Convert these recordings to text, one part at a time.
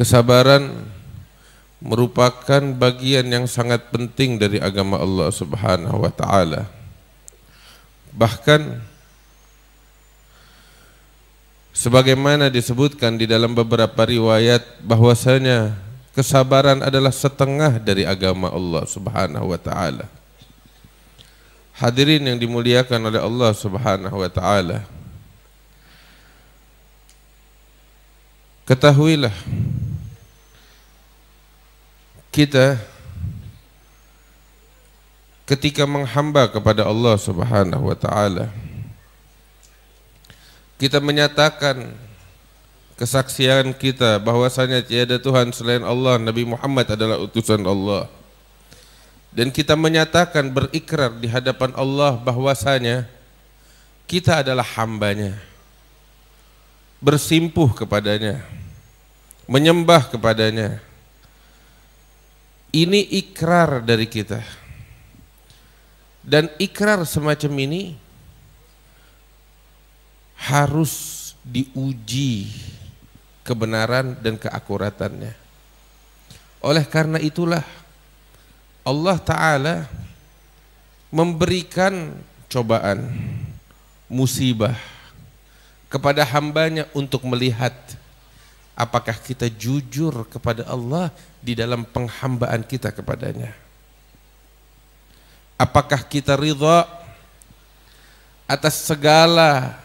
Kesabaran merupakan bagian yang sangat penting dari agama Allah Subhanahu wa taala. Bahkan sebagaimana disebutkan di dalam beberapa riwayat bahwasanya kesabaran adalah setengah dari agama Allah Subhanahu wa taala. Hadirin yang dimuliakan oleh Allah Subhanahu wa taala, ketahuilah kita ketika menghamba kepada Allah Subhanahu wa taala, kita menyatakan kesaksian kita bahwasanya tiada Tuhan selain Allah, Nabi Muhammad adalah utusan Allah, dan kita menyatakan berikrar di hadapan Allah bahwasanya kita adalah hambanya, bersimpuh kepadanya, menyembah kepadanya. Ini ikrar dari kita, dan ikrar semacam ini harus diuji kebenaran dan keakuratannya. Oleh karena itulah Allah Ta'ala memberikan cobaan, musibah kepada hambanya untuk melihat apakah kita jujur kepada Allah di dalam penghambaan kita kepadanya. Apakah kita ridha atas segala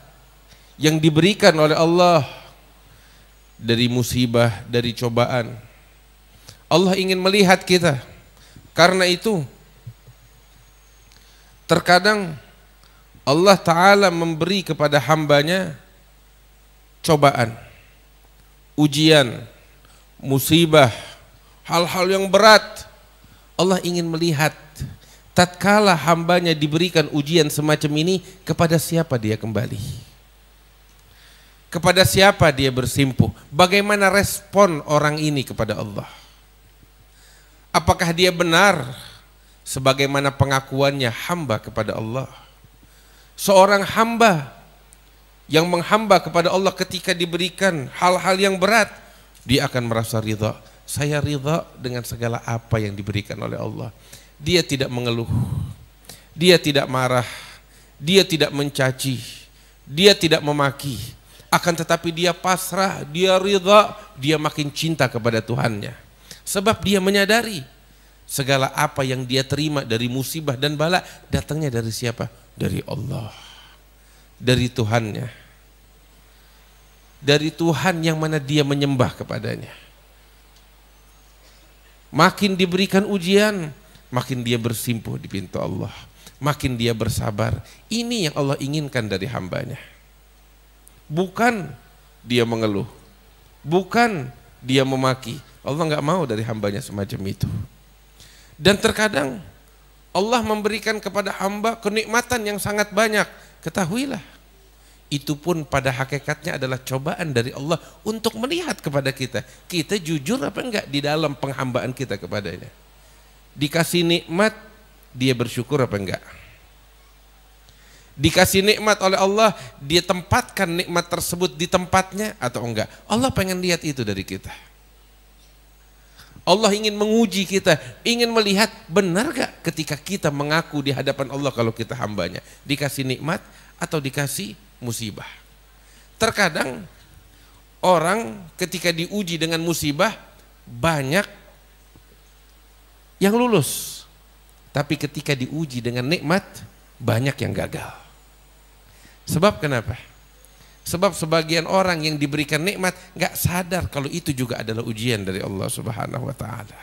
yang diberikan oleh Allah dari musibah, dari cobaan. Allah ingin melihat kita. Karena itu terkadang Allah Ta'ala memberi kepada hambanya cobaan, ujian, musibah, hal-hal yang berat. Allah ingin melihat tatkala hambanya diberikan ujian semacam ini, kepada siapa dia kembali, kepada siapa dia bersimpuh, bagaimana respon orang ini kepada Allah. Apakah dia benar sebagaimana pengakuannya hamba kepada Allah? Seorang hamba yang menghamba kepada Allah ketika diberikan hal-hal yang berat, dia akan merasa ridha. Saya ridha dengan segala apa yang diberikan oleh Allah. Dia tidak mengeluh, dia tidak marah, dia tidak mencaci, dia tidak memaki. Akan tetapi dia pasrah, dia ridha, dia makin cinta kepada Tuhannya. Sebab dia menyadari segala apa yang dia terima dari musibah dan bala datangnya dari siapa? Dari Allah, dari Tuhannya, dari Tuhan yang mana dia menyembah kepadanya. Makin diberikan ujian, makin dia bersimpuh di pintu Allah, makin dia bersabar. Ini yang Allah inginkan dari hambanya. Bukan dia mengeluh, bukan dia memaki. Allah nggak mau dari hambanya semacam itu. Dan terkadang Allah memberikan kepada hamba kenikmatan yang sangat banyak. Ketahuilah, itu pun pada hakikatnya adalah cobaan dari Allah untuk melihat kepada kita. Kita jujur apa enggak di dalam penghambaan kita kepadanya. Dikasih nikmat, dia bersyukur apa enggak? Dikasih nikmat oleh Allah, dia tempatkan nikmat tersebut di tempatnya atau enggak? Allah pengen lihat itu dari kita. Allah ingin menguji kita, ingin melihat benar gak ketika kita mengaku di hadapan Allah kalau kita hambanya, dikasih nikmat atau dikasih musibah. Terkadang orang ketika diuji dengan musibah banyak yang lulus, tapi ketika diuji dengan nikmat banyak yang gagal. Sebab kenapa? Sebab sebagian orang yang diberikan nikmat gak sadar kalau itu juga adalah ujian dari Allah Subhanahu wa ta'ala.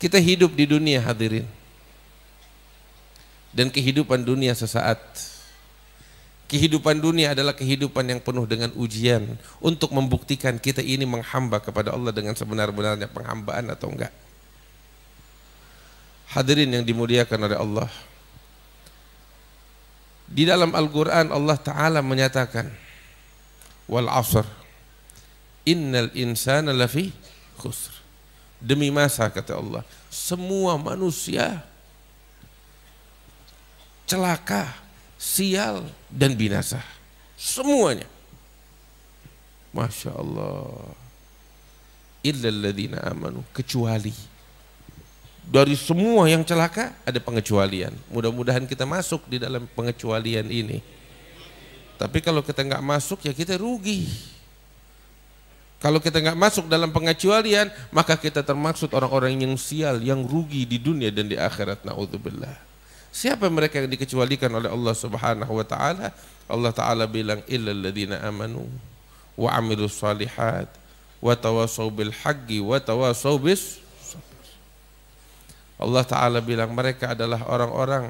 Kita hidup di dunia, hadirin, dan kehidupan dunia sesaat. Kehidupan dunia adalah kehidupan yang penuh dengan ujian untuk membuktikan kita ini menghamba kepada Allah dengan sebenar-benarnya penghambaan atau enggak. Hadirin yang dimuliakan oleh Allah, di dalam Al-Quran Allah Ta'ala menyatakan, wal asr innal insana lafi khusr. Demi masa, kata Allah, semua manusia celaka, sial dan binasa. Semuanya. Masya Allah. illal ladzina amanu, kecuali dari semua yang celaka ada pengecualian. Mudah-mudahan kita masuk di dalam pengecualian ini. Tapi kalau kita nggak masuk ya kita rugi. Kalau kita nggak masuk dalam pengecualian, maka kita termaksud orang-orang yang sial, yang rugi di dunia dan di akhirat. Naudzubillah. Siapa mereka yang dikecualikan oleh Allah Subhanahu wa taala? Allah taala bilang illal ladzina amanu wa amilus shalihat wa tawassaw bil haqqi wa tawassaw bis sabr. Allah taala bilang mereka adalah orang-orang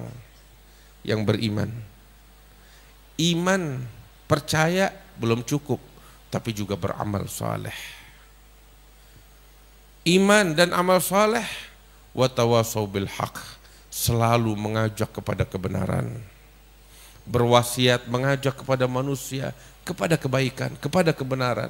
yang beriman. Iman, percaya belum cukup, tapi juga beramal saleh. Iman dan amal saleh, wa tawassaw bil haqq, selalu mengajak kepada kebenaran. Berwasiat mengajak kepada manusia kepada kebaikan, kepada kebenaran.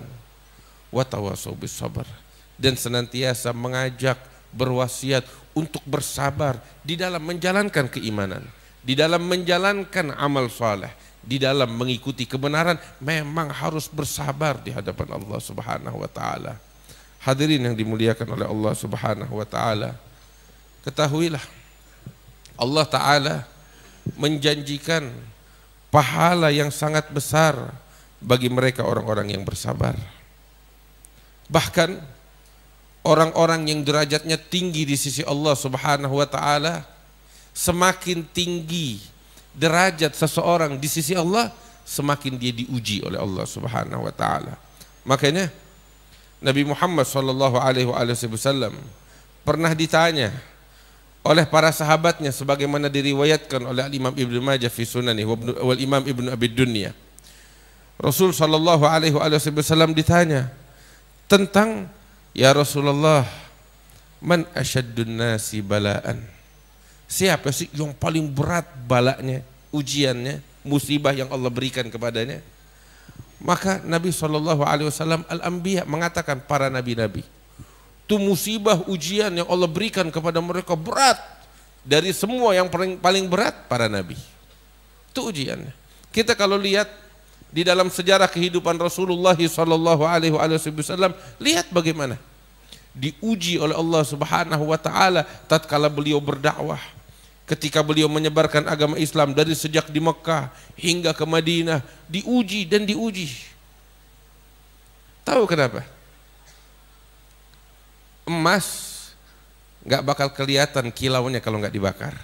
Wa tawassaw bis sabr, dan senantiasa mengajak, berwasiat untuk bersabar di dalam menjalankan keimanan, di dalam menjalankan amal saleh, di dalam mengikuti kebenaran. Memang harus bersabar di hadapan Allah Subhanahu wa taala. Hadirin yang dimuliakan oleh Allah Subhanahu wa taala, ketahuilah Allah taala menjanjikan pahala yang sangat besar bagi mereka orang-orang yang bersabar. Bahkan orang-orang yang derajatnya tinggi di sisi Allah Subhanahu wa taala, semakin tinggi derajat seseorang di sisi Allah, semakin dia diuji oleh Allah Subhanahu wa taala. Makanya Nabi Muhammad sallallahu alaihi wasallam pernah ditanya oleh para sahabatnya, sebagaimana diriwayatkan oleh Imam Ibnu Majah fi Sunani wal Imam Ibnu Abi Dunya. Rasul sallallahu alaihi wasallam ditanya tentang, ya Rasulullah, man asyaddun nasi balaan, siapa sih yang paling berat balanya, ujiannya, musibah yang Allah berikan kepadanya? Maka Nabi SAW Al-Anbiya mengatakan para nabi-nabi. Itu musibah ujian yang Allah berikan kepada mereka berat. Dari semua yang paling berat para nabi. Itu ujiannya. Kita kalau lihat di dalam sejarah kehidupan Rasulullah SAW, lihat bagaimana diuji oleh Allah Subhanahu wa taala tatkala beliau berdakwah. Ketika beliau menyebarkan agama Islam dari sejak di Mekah hingga ke Madinah, diuji dan diuji. Tahu kenapa? Emas nggak bakal kelihatan kilauannya kalau nggak dibakar.